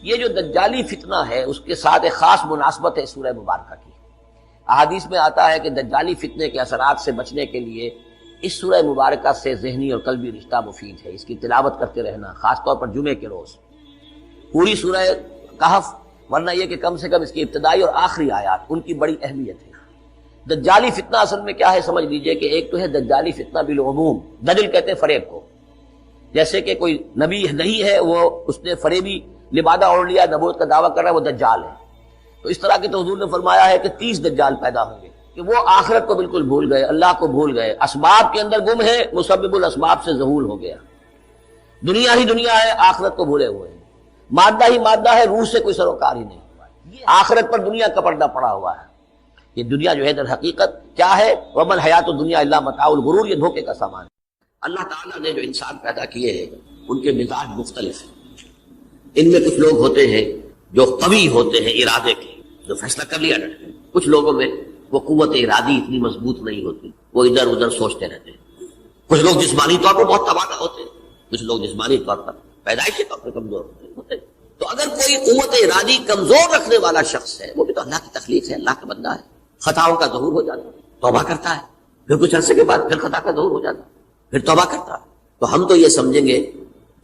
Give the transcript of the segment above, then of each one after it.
یہ جو دجالی فتنہ ہے اس کے ساتھ ایک خاص مناسبت ہے سورہ مبارکہ کی. احادیث میں آتا ہے کہ دجالی فتنے کے اثرات سے بچنے کے لیے اس سورہ مبارکہ سے ذہنی اور قلبی رشتہ مفید ہے. اس کی تلاوت کرتے رہنا، خاص طور پر جمعے کے روز. پوری سورہ کہف، ورنہ یہ کہ کم سے کم اس کی ابتدائی اور آخری آیات ان کی بڑی اہمیت ہے. دجالی فتنہ اصل میں کیا ہے سمجھ لیجئے کہ ایک تو ہے دجالی فتنہ بالعموم، دجل کہتے ہیں فریب کو. جیسے کہ کوئی نبی نہیں ہے، وہ اس نے فریبی لبادہ اوڑھ لیا، نبوت کا دعویٰ کر رہا ہے، وہ دجال ہے. تو اس طرح کے تو حضور نے فرمایا ہے کہ 30 دجال پیدا ہوں گے کہ وہ آخرت کو بالکل بھول گئے، اللہ کو بھول گئے، اسباب کے اندر گم ہے، مسبب الاسباب سے ظہور ہو گیا. دنیا ہی دنیا ہے، آخرت کو بھولے ہوئے ہیں. مادہ ہی مادہ ہے، روح سے کوئی سروکار ہی نہیں ہوا. یہ آخرت پر دنیا کا پردہ پڑا ہوا ہے. یہ دنیا جو ہے در حقیقت کیا ہے؟ وَمَا الْحَيَاةُ الدُّنْيَا إِلَّا مَتَاعُ الْغُرُورِ، یہ دھوکے کا سامان ہے. اللہ تعالیٰ نے جو انسان پیدا کیے ہیں ان کے مزاج مختلف ہیں. ان میں کچھ لوگ ہوتے ہیں جو قوی ہوتے ہیں ارادے کے، جو فیصلہ کر لیا ڈرتے ہیں. کچھ لوگوں میں وہ قوت ارادی اتنی مضبوط نہیں ہوتی، وہ ادھر ادھر سوچتے رہتے ہیں. کچھ لوگ جسمانی طور پر بہت توانا ہوتے ہیں، کچھ لوگ جسمانی طور پر پیدائشی طور پر کمزور ہوتے ہیں. تو اگر کوئی قوت ارادی کمزور رکھنے والا شخص ہے، وہ بھی تو اللہ کی تخلیق ہے، اللہ کا بندہ ہے. خطاؤں کا ظہور ہو جاتا ہے، توبہ کرتا ہے، پھر کچھ عرصے کے بعد پھر خطا کا ظہور ہو جاتا ہے، پھر توبہ کرتا ہے. تو ہم تو یہ سمجھیں گے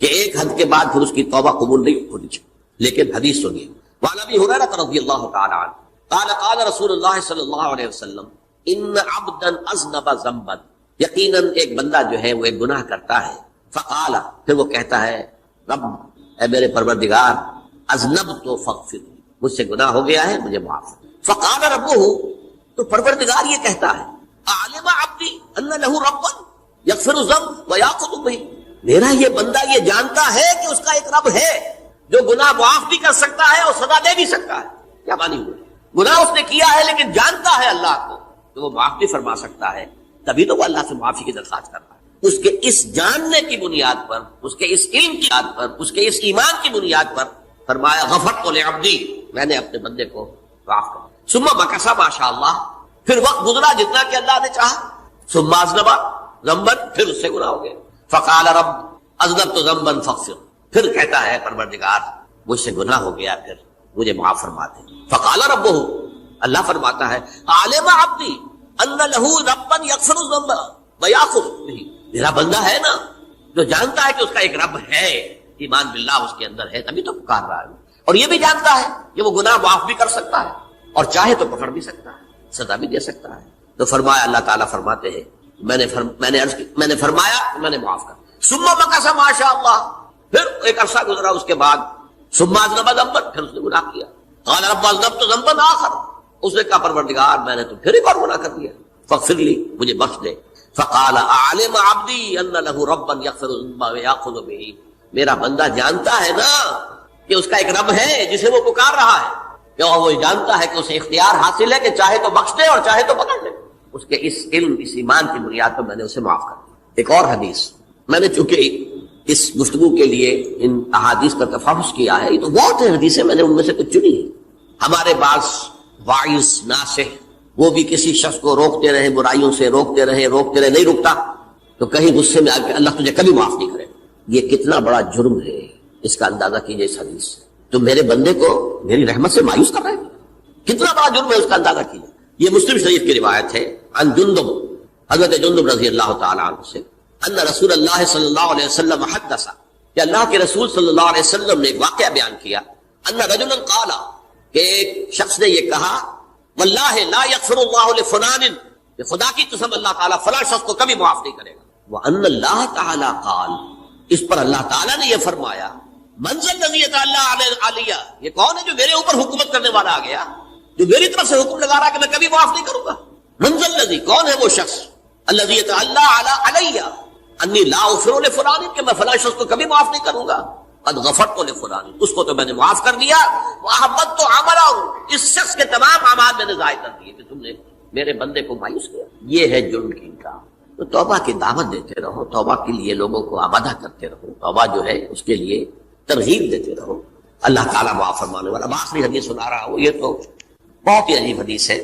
کہ ایک حد کے بعد پھر اس کی توبہ قبول نہیں ہونی چاہیے. لیکن حدیث سنیے. وعن ابی ہریرہ رضی اللہ تعالی عنہ قال قال رسول اللہ صلی اللہ علیہ وسلم ان عبدا اذنب ذنبا، یقیناً ایک بندہ جو ہے وہ ایک گناہ کرتا ہے. فقال، پھر وہ کہتا ہے رب، اے میرے پروردگار، اذنبت فاغفر، مجھ سے گناہ ہو گیا ہے، مجھے معاف. فقال ربہ، تو پروردگار یہ کہتا ہے اعلم عبدی ان لہ ربا یغفر الذنب ویاخذ بہ، میرا یہ بندہ یہ جانتا ہے کہ اس کا ایک رب ہے جو گناہ معاف بھی کر سکتا ہے اور سزا دے بھی سکتا ہے. کیا معنی ہوئے؟ گناہ اس نے کیا ہے لیکن جانتا ہے اللہ کو کہ وہ معاف بھی فرما سکتا ہے، تبھی تو وہ اللہ سے معافی کی درخواست کر رہا ہے. اس کے اس جاننے کی بنیاد پر، اس کے اس علم کی بنیاد پر، اس کے اس ایمان کی بنیاد پر فرمایا غفرت لعبدی، میں نے اپنے بندے کو معاف کر. ثم مکث ما شاء اللہ، پھر وقت گزرا جتنا کہ اللہ نے چاہا. ثم اذنب ذنبا، پھر اس سے گناہ ہو گیا. فقال رب اذنبت ذنبا فاغفر، پھر کہتا ہے پروردگار مجھ سے گناہ ہو گیا، پھر مجھے معاف فرما دے. فقال ربہ، اللہ فرماتا ہے عالم عبدی ان لہ ربا یغفر الذنب ویاخذ بہ، میرا بندہ ہے نا جو جانتا ہے کہ اس کا ایک رب ہے، ایمان باللہ اس کے اندر ہے، تبھی تو پکار رہا ہے. اور یہ بھی جانتا ہے کہ وہ گناہ معاف بھی کر سکتا ہے اور چاہے تو پکڑ بھی سکتا ہے، سزا بھی دے سکتا ہے. تو فرمایا، اللہ تعالیٰ فرماتے ہیں میں نے فرمایا میں نے معاف کر. ثم مکث ما شاء اللہ، پھر ایک عرصہ گزرا اس کے بعد. ثم اذنب ذنبا، پھر اس نے گناہ کیا. قال رب اذنبت ذنبا آخر، اس نے کہا پروردگار میں نے تو پھر ایک اور گناہ کر دیا، فاغفر لی، مجھے بخش دے. فقال اعلم عبدی ان لہ ربا یغفر الذنب ویاخذ بہ، میرا بندہ جانتا ہے نا کہ اس کا ایک رب ہے جسے وہ پکار رہا ہے، کہ وہ جانتا ہے کہ اسے اختیار حاصل ہے کہ چاہے تو بخش دے اور چاہے تو پکڑ لے. اس کے اس علم، اس ایمان کی بنیاد پر میں نے اسے معاف کر دیا. ایک اور حدیث، میں نے چونکہ اس گفتگو کے لیے ان احادیث پر تفحص کیا ہے، یہ تو بہت ہیں حدیثیں، میں نے ان میں سے کچھ چنی ہے. ہمارے بعض واعظ ناصح وہ بھی کسی شخص کو روکتے رہے، برائیوں سے روکتے رہے، نہیں رکتا تو کہیں غصے میں آ کے اللہ تجھے کبھی معاف نہیں کرے. یہ کتنا بڑا جرم ہے، اس کا اندازہ کیجئے. اس حدیث سے تو میرے بندے کو میری رحمت سے مایوس کر رہے ہیں، کتنا بڑا جرم ہے، اس کا اندازہ کیجئے. یہ مسلم شریف کی روایت ہے عن جندب، حضرت جندب رضی اللہ تعالی عنہ سے، ان رسول اللہ صلی اللہ علیہ وسلم حدث، کہ اللہ کے رسول صلی اللہ علیہ وسلم نے ایک واقعہ بیان کیا. ان رجلا قال، کہ ایک شخص نے یہ کہا واللہ لا یغفر اللہ لفلان، کہ خدا کی قسم اللہ تعالیٰ فلاں شخص کو کبھی معاف نہیں کرے گا. وان اللہ تعالی قال، اس پر اللہ تعالیٰ نے یہ فرمایا من ذا الذی یتعالی علیہ، یہ کون ہے جو میرے اوپر حکومت کرنے والا آ گیا، جو میری طرف سے حکم لگا رہا کہ میں کبھی معاف نہیں کروں گا. من ذا الذی، کون ہے وہ شخص، الذی یتعالی علیہ انی لا اغفر لفلان، کہ میں فلاں شخص کو کبھی معاف نہیں کروں گا. قد غفرت لفلان، اس کو تو میں نے معاف کر دیا. واحبطت عملہ، اس شخص کے تمام اعمال میں نے ضائع کر دیے کہ تم نے میرے بندے کو مایوس کیا. یہ ہے جرم کی کا. تو توبہ کی دعوت دیتے رہو، توبہ کے لیے لوگوں کو آمادہ کرتے رہو، توبہ جو ہے اس کے لیے ترغیب دیتے رہو. اللہ تعالیٰ معاف فرمانے والا. آخری حدیث سنا رہا ہوں، یہ تو بہت ہی عجیب حدیث ہے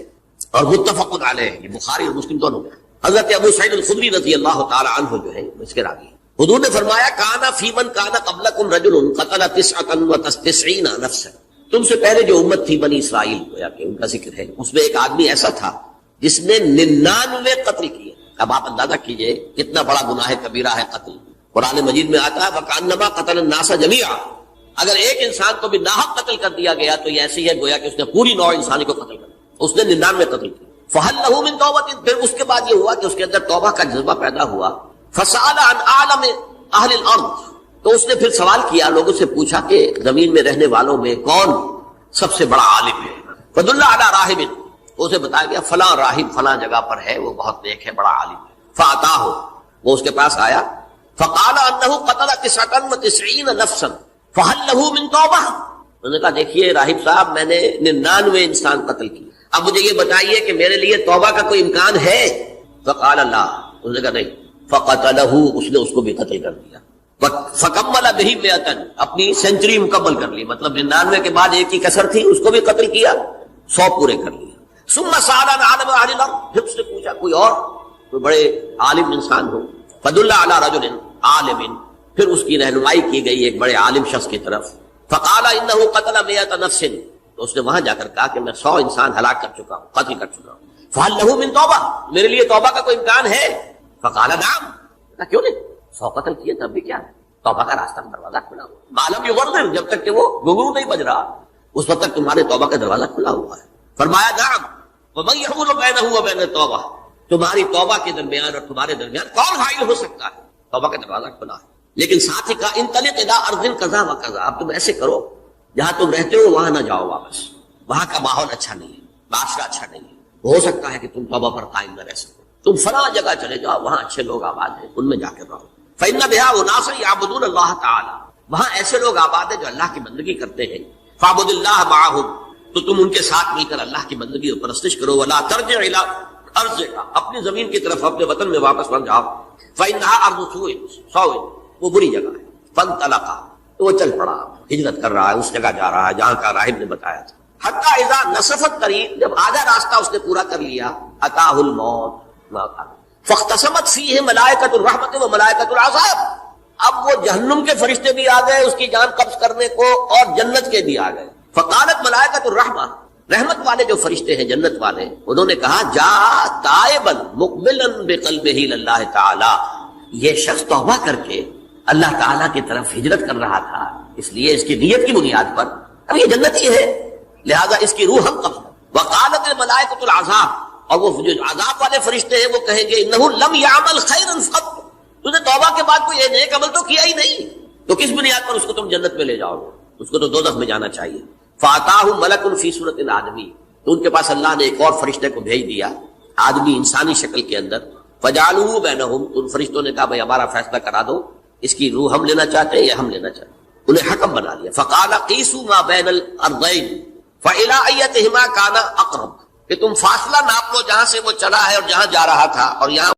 اور متفق علیہ، یہ بخاری اور مسلم دونوں میں. حضرت ابو سعید الخدری رضی اللہ تعالی عنہ جو ہے اس کے راوی، حضور نے فرمایا کانا فی من کانا قبلکم رجل قتل 99 نفسا، تم سے پہلے جو امت تھی بنی اسرائیل گویا کہ ان کا ذکر ہے، اس میں ایک آدمی ایسا تھا جس نے 99 قتل کیے۔ اب آپ اندازہ کیجئے کتنا بڑا گناہ کبیرہ ہے قتل۔ قرآن مجید میں آتا ہے وَكَأَنَّمَا قَتَلَ النَّاسَ جَمِيعًا، اگر ایک انسان کو بھی ناحق قتل کر دیا گیا تو یہ ایسی ہے گویا کہ اس نے پوری نوع انسانی کو قتل کر دیا، اس نے 99 قتل کیا۔ فَهَلْ لَهُ مِن تَوْبَةٍ، پھر اس کے بعد یہ ہوا کہ اس کے اندر توبہ کا جذبہ پیدا ہوا۔ فَسَأَلَ عَنْ أَعْلَمِ أَهْلِ الْأَرْضِ، تو اس نے پھر سوال کیا، لوگوں سے پوچھا کہ زمین میں رہنے والوں میں کون سب سے بڑا عالم ہے۔ فَدُلَّ عَلَىٰ رَاهِبٍ، اسے بتایا گیا فلاں راہب فلاں جگہ پر ہے، وہ بہت نیک ہے، بڑا عالم ہے۔ فَأَتَاهُ، وہ اس کے پاس آیا، فَقَالَ أَنَّهُ قَتَلَ 99 نَفْسًا فَهَلْ لَهُ مِن تَوْبَةٍ، انہوں نے کہا دیکھیے راہب صاحب میں نے 99 انسان قتل کیے، اب مجھے یہ بتائیے کہ میرے لیے توبہ کا کوئی امکان ہے؟ فقال لا، انہوں نے کہا نہیں۔ فقتلہ، اس نے اس کو بھی قتل کر دیا۔ فکمل بہ 100، اپنی سینچری مکمل کر لی، مطلب 99 کے بعد ایک ہی کسر تھی، اس کو بھی قتل کیا، 100 پورے کر لیا۔ ثم سأل عن عالم اہل الارض، پھر اس نے پوچھا کوئی اور کوئی بڑے عالم انسان ہو۔ فدل علی رجل عالم، پھر اس کی رہنمائی کی گئی ایک بڑے عالم شخص کی طرف۔ فقال انہ قتل 100 نفس، تو اس نے وہاں جا کر کہا کہ میں 100 انسان ہلاک کر چکا ہوں، قتل کر چکا ہوں۔ فہل لہ من توبہ، میرے لیے توبہ کا کوئی امکان ہے؟ فقال نعم، کیوں نہیں، 100 قتل کیے تب بھی کیا ہے، توبہ کا راستہ دروازہ کھلا ہوا، معلوم یغرر، جب تک کہ وہ گھنگرو نہیں بج رہا اس وقت تک تمہارے توبہ کا دروازہ کھلا ہوا ہے۔ فرمایا نعم، ومن یحول بینہ وبین التوبہ، تمہاری توبہ کے درمیان اور تمہارے درمیان کون حائل ہو سکتا ہے، توبہ کا دروازہ کھلا ہے۔ لیکن ساتھ ہی کہا انطلق الی ارض کذا و کذا، اب تم ایسے کرو جہاں تم رہتے ہو وہاں نہ جاؤ واپس، وہاں کا ماحول اچھا نہیں ہے، معاشرہ اچھا نہیں ہے، ہو سکتا ہے کہ تم توبہ پر قائم نہ رہ سکو، تم فلاں جگہ چلے جاؤ، وہاں اچھے لوگ آباد ہیں، ان میں جا کے رہو۔ فإن بها اناس يعبدون الله تعالی، وہاں ایسے لوگ آباد ہیں جو اللہ کی بندگی کرتے ہیں۔ فاعبد اللہ معهم، تو تم ان کے ساتھ مل کر اللہ کی بندگی اور پرستش کرو۔ ولا ترجع الى ارضک، اپنی زمین کی طرف اپنے وطن میں واپس لوٹ جاؤ۔ فإنها ارض سوء، وہ بری جگہ ہے۔ فانطلقا، تو وہ چل پڑا، ہجرت کر رہا ہے، اس جگہ جا رہا ہے جہاں کا راہب نے بتایا تھا۔ حتی اذا نصف الطریق، جب آدھا راستہ اس نے پورا کر لیا، اتاہ الموت، موت آ گئی۔ فاختصمت فیہ ملائکۃ الرحمت و ملائکۃ العذاب، اب وہ جہنم کے فرشتے بھی آ گئے اس کی جان قبض کرنے کو، اور جنت کے بھی آ گئے۔ فقالت ملائکۃ الرحمہ، رحمت والے جو فرشتے ہیں جنت والے، انہوں نے کہا جا تائبا مقبلا بقلبہ للہ تعالی، یہ شخص توبہ کر کے اللہ تعالیٰ کی طرف ہجرت کر رہا تھا، اس لیے اس کی نیت کی بنیاد پر اب یہ جنتی ہے، لہذا اس کی روح ہم قبض۔ وقالت الملائکۃ العذاب، اور وہ جو عذاب والے فرشتے ہیں وہ کہیں گے انہ لم یعمل خیرا قط، تو نے توبہ کے بعد کوئی نیک عمل تو کیا ہی نہیں، تو کس بنیاد پر اس کو تم جنت میں لے جاؤ گے، اس کو تو دوزخ میں جانا چاہیے۔ فاتاہ ملک فی صورت الآدمی، تو ان کے پاس اللہ نے ایک اور فرشتے کو بھیج دیا آدمی انسانی شکل کے اندر۔ فجعلوہ بینہم، ان فرشتوں نے کہا بھائی ہمارا فیصلہ کرا دو، اس کی روح ہم لینا چاہتے ہیں یا ہم لینا چاہتے ہیں، انہیں حکم بنا لیا۔ فقال قیسوا ما بین الارضین فإلی ایتہما کان اقرب، کہ تم فاصلہ ناپ لو جہاں سے وہ چلا ہے اور جہاں جا رہا تھا، اور یہاں